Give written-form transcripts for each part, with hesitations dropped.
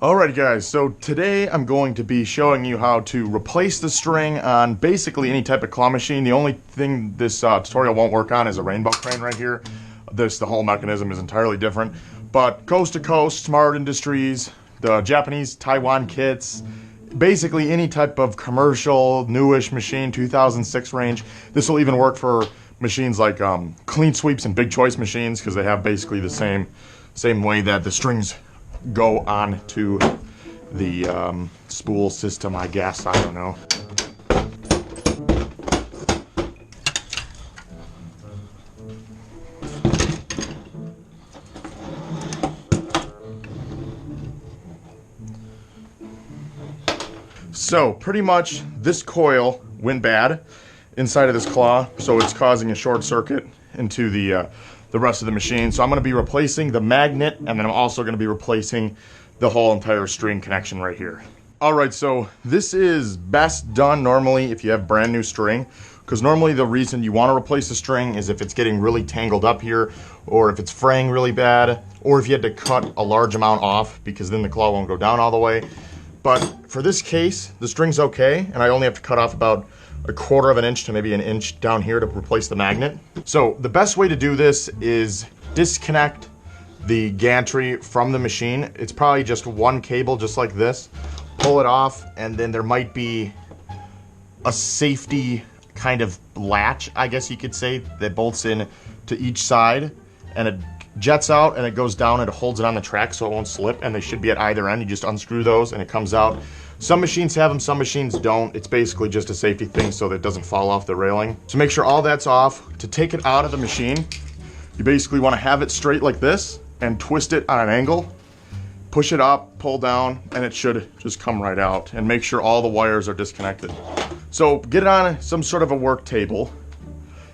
Alright guys, so today I'm going to be showing you how to replace the string on basically any type of claw machine. The only thing this tutorial won't work on is a rainbow crane right here. The whole mechanism is entirely different. But coast to coast, Smart Industries, the Japanese Taiwan kits, basically any type of commercial, newish machine, 2006 range. This will even work for machines like clean sweeps and big choice machines because they have basically the same way that the strings go on to the spool system, I guess. I don't know. So pretty much this coil went bad inside of this claw, so it's causing a short circuit into the rest of the machine. So I'm going to be replacing the magnet, and then I'm also going to be replacing the whole entire string connection right here. Alright, so this is best done normally if you have brand new string, because normally the reason you want to replace the string is if it's getting really tangled up here, or if it's fraying really bad, or if you had to cut a large amount off, because then the claw won't go down all the way. But for this case, the string's okay, and I only have to cut off about 1/4 of an inch to maybe an inch down here to replace the magnet. So the best way to do this is disconnect the gantry from the machine. It's probably just one cable just like this. Pull it off, and then there might be a safety kind of latch, I guess you could say, that bolts in to each side, and it jets out and it goes down and it holds it on the track so it won't slip, and they should be at either end. You just unscrew those and it comes out. Some machines have them, some machines don't. It's basically just a safety thing so that it doesn't fall off the railing. So make sure all that's off. To take it out of the machine, you basically want to have it straight like this and twist it on an angle. Push it up, pull down, and it should just come right out. And make sure all the wires are disconnected. So get it on some sort of a work table.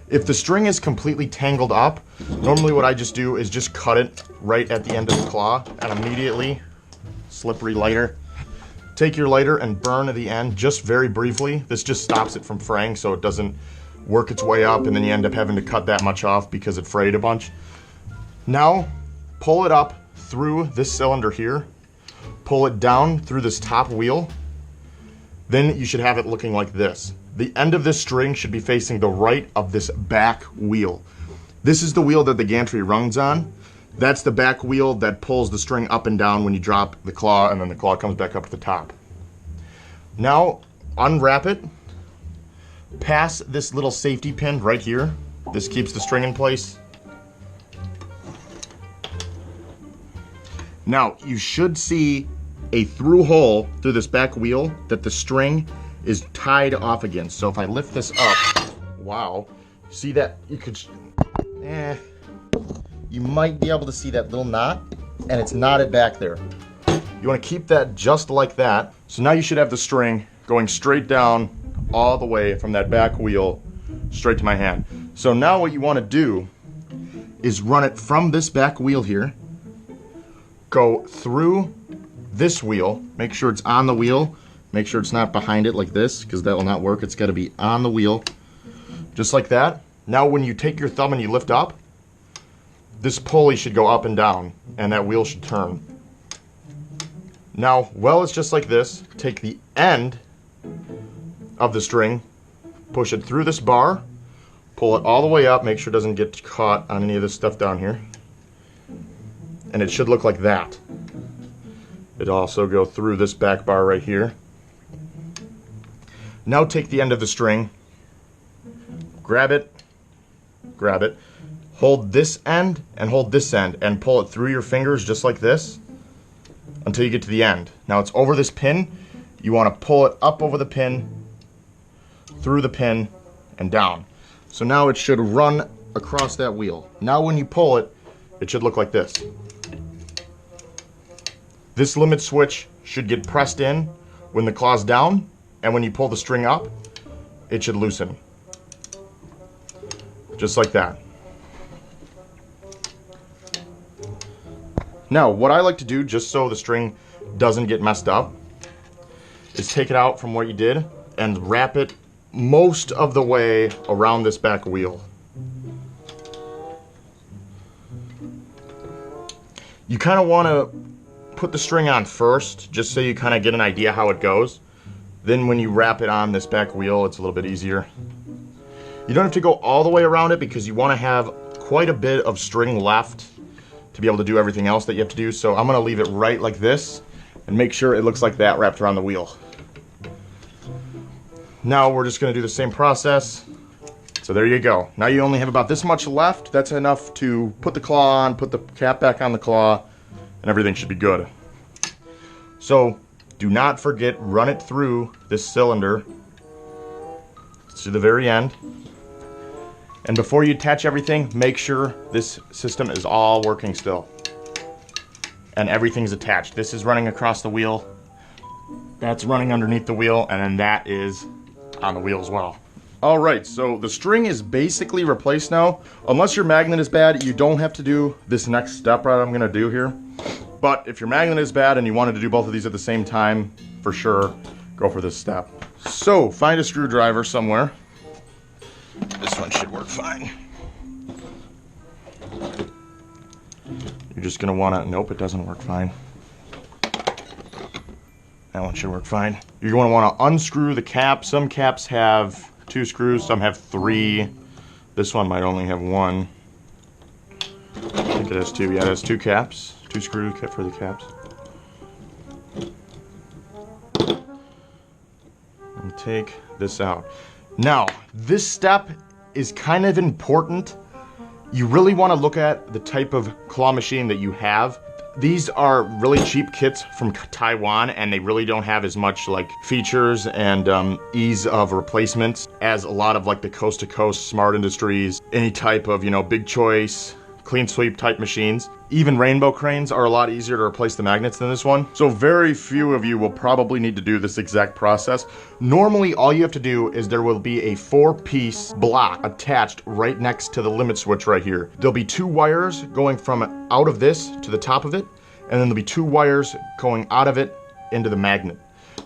If the string is completely tangled up, normally what I just do is just cut it right at the end of the claw, and immediately, slippery lighter, take your lighter and burn the end just very briefly. This just stops it from fraying so it doesn't work its way up and then you end up having to cut that much off because it frayed a bunch. Now, pull it up through this cylinder here, pull it down through this top wheel, then you should have it looking like this. The end of this string should be facing the right of this back wheel. This is the wheel that the gantry runs on. That's the back wheel that pulls the string up and down when you drop the claw, and then the claw comes back up to the top. Now, unwrap it. Pass this little safety pin right here. This keeps the string in place. Now, you should see a through hole through this back wheel that the string is tied off against. So if I lift this up, wow, see that? You might be able to see that little knot, and it's knotted back there. You want to keep that just like that. So now you should have the string going straight down all the way from that back wheel straight to my hand. So now what you want to do is run it from this back wheel here, go through this wheel, make sure it's on the wheel, make sure it's not behind it like this, because that will not work. It's got to be on the wheel, just like that. Now when you take your thumb and you lift up, this pulley should go up and down, and that wheel should turn. Now, well, it's just like this. Take the end of the string, push it through this bar, pull it all the way up, make sure it doesn't get caught on any of this stuff down here. And it should look like that. It also go through this back bar right here. Now take the end of the string, grab it, hold this end and hold this end and pull it through your fingers just like this until you get to the end. Now it's over this pin. You want to pull it up over the pin, through the pin, and down. So now it should run across that wheel. Now when you pull it, it should look like this. This limit switch should get pressed in when the claw's down, and when you pull the string up, it should loosen. Just like that. Now, what I like to do, just so the string doesn't get messed up, is take it out from where you did and wrap it most of the way around this back wheel. You kind of want to put the string on first, just so you kind of get an idea how it goes. Then when you wrap it on this back wheel, it's a little bit easier. You don't have to go all the way around it because you want to have quite a bit of string left to be able to do everything else that you have to do. So I'm going to leave it right like this and make sure it looks like that wrapped around the wheel. Now we're just going to do the same process. So there you go. Now you only have about this much left. That's enough to put the claw on, put the cap back on the claw, and everything should be good. So do not forget, run it through this cylinder to the very end. And before you attach everything, make sure this system is all working still. And everything's attached. This is running across the wheel. That's running underneath the wheel, and then that is on the wheel as well. Alright, so the string is basically replaced now. Unless your magnet is bad, you don't have to do this next step right I'm going to do here. But if your magnet is bad and you wanted to do both of these at the same time, for sure, go for this step. So, find a screwdriver somewhere. This one should work fine. You're just going to want to... Nope, it doesn't work fine. That one should work fine. You're going to want to unscrew the cap. Some caps have 2 screws, some have 3. This one might only have 1. I think it has 2. Yeah, it has 2 caps. 2 screws for the caps. And take this out. Now, this step is kind of important. You really want to look at the type of claw machine that you have. These are really cheap kits from Taiwan, and they really don't have as much like features and ease of replacements as a lot of like the coast-to-coast Smart Industries, any type of, you know, Big Choice, Clean Sweep type machines. Even Rainbow cranes are a lot easier to replace the magnets than this one. So very few of you will probably need to do this exact process. Normally, all you have to do is there will be a 4-piece block attached right next to the limit switch right here. There'll be 2 wires going from out of this to the top of it, and then there'll be 2 wires going out of it into the magnet.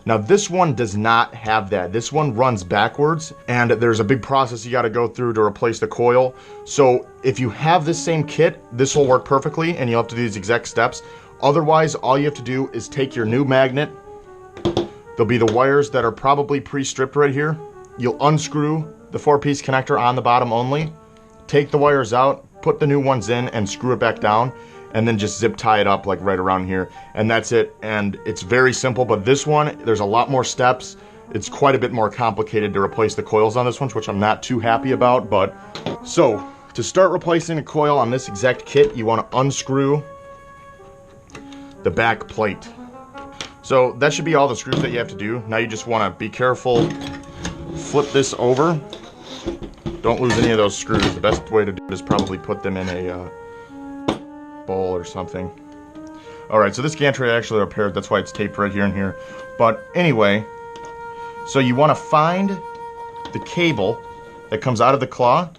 Now this one does not have that. This one runs backwards, and there's a big process you got to go through to replace the coil. So if you have this same kit, this will work perfectly, and you'll have to do these exact steps. Otherwise, all you have to do is take your new magnet. There'll be the wires that are probably pre-stripped right here. You'll unscrew the 4-piece connector on the bottom only, take the wires out, put the new ones in, and screw it back down, and then just zip tie it up like right around here, and that's it. And it's very simple, but this one, there's a lot more steps. It's quite a bit more complicated to replace the coils on this one, which I'm not too happy about. But so to start replacing the coil on this exact kit, you want to unscrew the back plate. So that should be all the screws that you have to do. Now you just want to be careful, flip this over, don't lose any of those screws. The best way to do it is probably put them in a bowl or something. Alright, so this gantry I actually repaired, that's why it's taped right here and here. But anyway, so you want to find the cable that comes out of the claw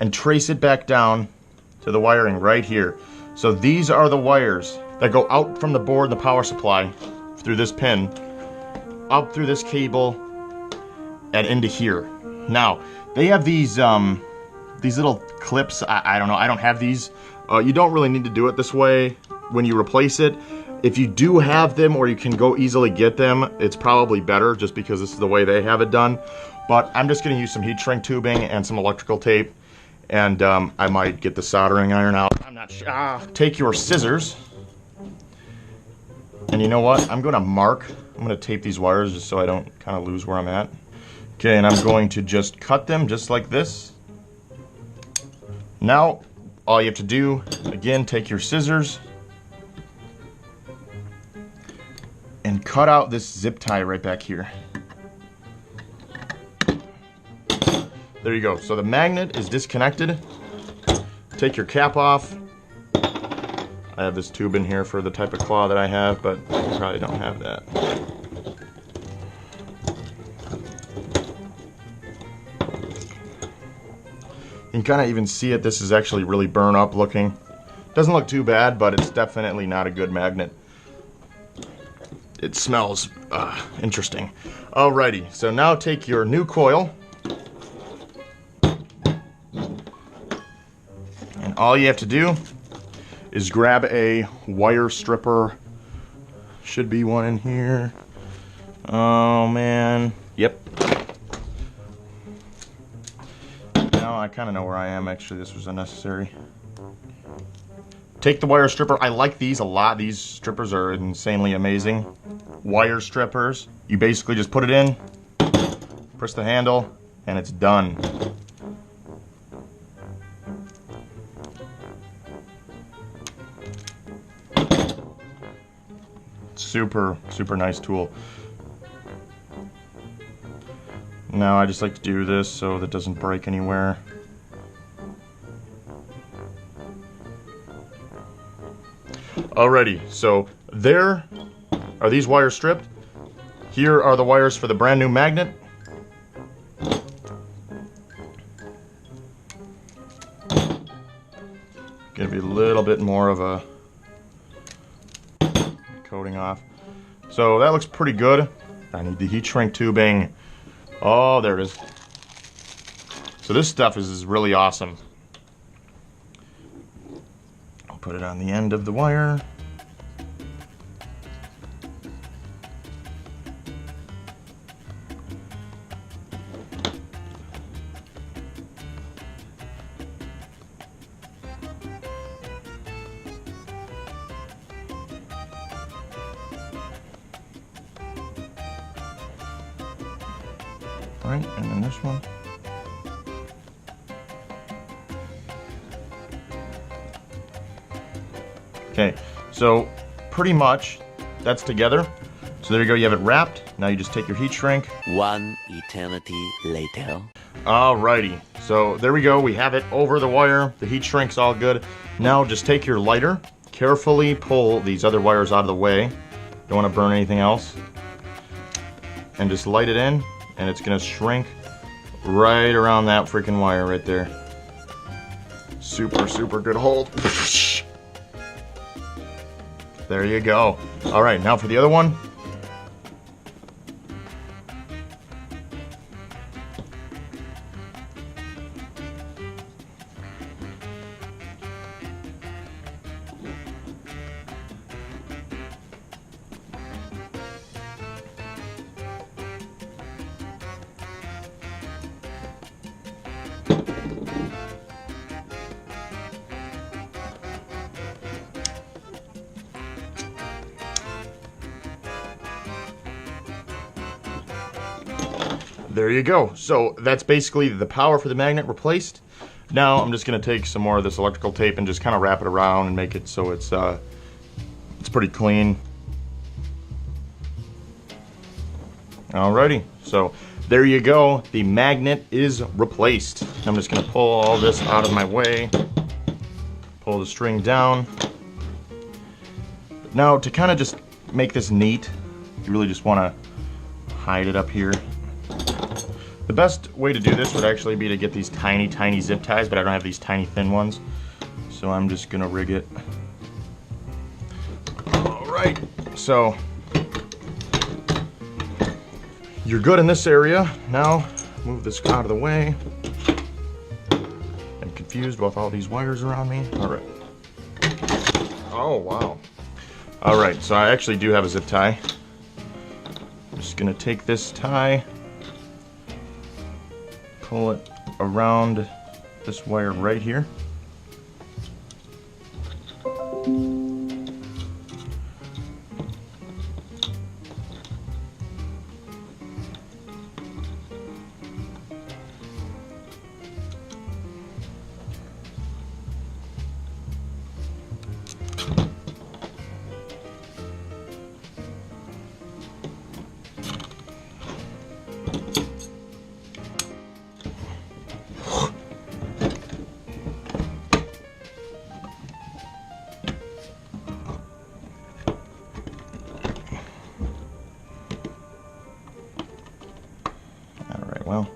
and trace it back down to the wiring right here. So these are the wires that go out from the board and the power supply through this pin, up through this cable, and into here. Now, they have these little clips. I don't know, I don't have these. You don't really need to do it this way when you replace it. If you do have them, or you can go easily get them, it's probably better just because this is the way they have it done. But I'm just going to use some heat shrink tubing and some electrical tape, and I might get the soldering iron out. I'm not sure. Take your scissors, and you know what? I'm going to tape these wires just so I don't kind of lose where I'm at. Okay, and I'm going to just cut them just like this. Now, all you have to do, again, take your scissors and cut out this zip tie right back here. There you go. So the magnet is disconnected. Take your cap off. I have this tube in here for the type of claw that I have, but you probably don't have that. You can kind of even see it. This is actually really burn up looking. Doesn't look too bad, but it's definitely not a good magnet. It smells interesting. Alrighty, so now take your new coil, and all you have to do is grab a wire stripper Should be one in here. Oh man. Yep. Now I kind of know where I am. Actually, this was unnecessary. Take the wire stripper. I like these a lot. These strippers are insanely amazing. Wire strippers. You basically just put it in, press the handle, and it's done. Super, super nice tool. Now I just like to do this so that it doesn't break anywhere. Alrighty, so there are these wires stripped. Here are the wires for the brand new magnet. Give you a little bit more of a coating off. So that looks pretty good. I need the heat shrink tubing. Oh, there it is. So this stuff is really awesome. I'll put it on the end of the wire. Right, and then this one. Okay, so pretty much that's together. So there you go, you have it wrapped. Now you just take your heat shrink. One eternity later. Alrighty, so there we go, we have it over the wire. The heat shrink's all good. Now just take your lighter, carefully pull these other wires out of the way. Don't want to burn anything else. And just light it in. And it's gonna shrink right around that freaking wire right there. Super, super good hold. There you go. All right, now for the other one. There you go. So that's basically the power for the magnet replaced. Now I'm just going to take some more of this electrical tape and just kind of wrap it around and make it so it's pretty clean. Alrighty, so there you go. The magnet is replaced. I'm just going to pull all this out of my way. Pull the string down. Now to kind of just make this neat, you really just want to hide it up here. The best way to do this would actually be to get these tiny, tiny zip ties, but I don't have these tiny thin ones. So I'm just gonna rig it. All right, so you're good in this area. Now move this out of the way. I'm confused with all these wires around me. All right. Oh, wow. All right, so I actually do have a zip tie. I'm just gonna take this tie, pull it around this wire right here. Well,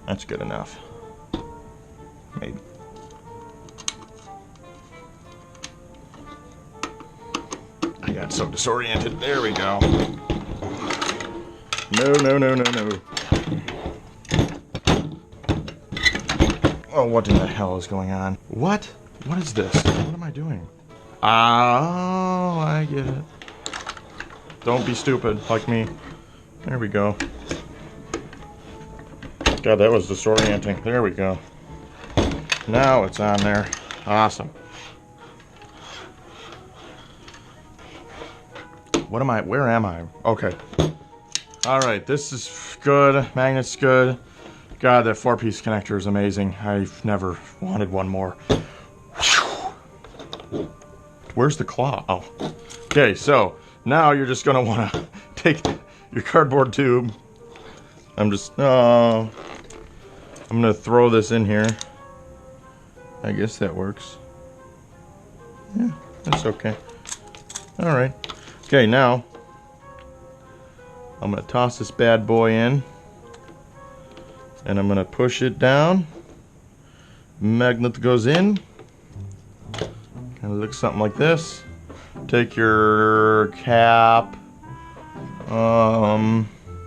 that's good enough. Maybe. I got so disoriented. There we go. No, no, no, no, no. Oh, what in the hell is going on? What? What is this? What am I doing? Oh, I get it. Don't be stupid like me. There we go. God, that was disorienting. There we go. Now it's on there. Awesome. What am I? Where am I? Okay. Alright, this is good. Magnet's good. God, that 4-piece connector is amazing. I've never wanted one more. Where's the claw? Oh. Okay, so now you're just going to want to take your cardboard tube. I'm going to throw this in here. I guess that works. Yeah, that's okay. Alright. Okay, now I'm going to toss this bad boy in. And I'm going to push it down. Magnet goes in. Kind of looks something like this. Take your cap.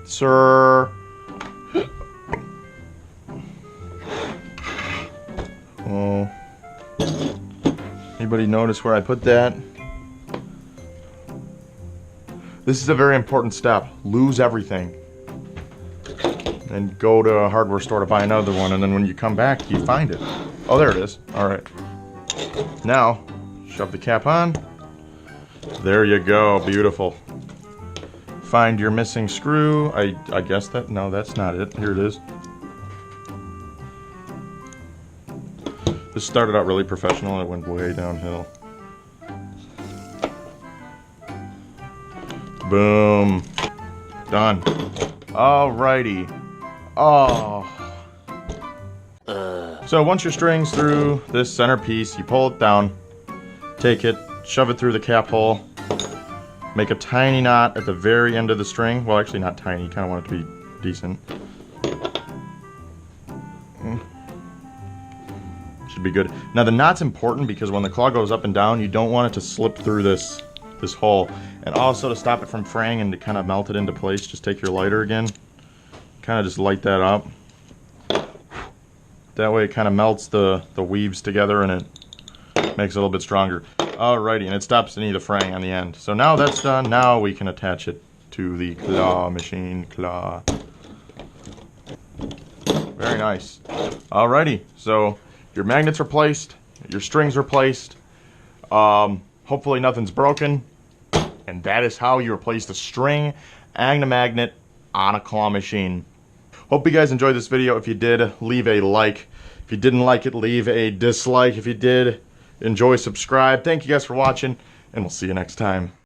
Sir. Oh. Anybody notice where I put that? This is a very important step. Lose everything. And go to a hardware store to buy another one, and then when you come back, you find it. Oh, there it is. Alright. Now, shove the cap on. There you go. Beautiful. Find your missing screw. I guess that... No, that's not it. Here it is. This started out really professional, and it went way downhill. Boom. Done. Alrighty. Oh. So once your string's through this center piece, you pull it down, take it, shove it through the cap hole, make a tiny knot at the very end of the string. Well, actually not tiny, you kind of want it to be decent. Should be good. Now the knot's important because when the claw goes up and down, you don't want it to slip through this hole. And also to stop it from fraying and to kind of melt it into place, just take your lighter again, kind of just light that up. That way it kind of melts the weaves together and it makes it a little bit stronger. Alrighty, and it stops any of the fraying on the end. So now that's done, now we can attach it to the claw machine. Claw. Very nice. Alrighty, so your magnets are placed, your strings are placed. Hopefully nothing's broken. And that is how you replace the string and the magnet on a claw machine. Hope you guys enjoyed this video. If you did, leave a like. If you didn't like it, leave a dislike. If you did, enjoy, subscribe. Thank you guys for watching, and we'll see you next time.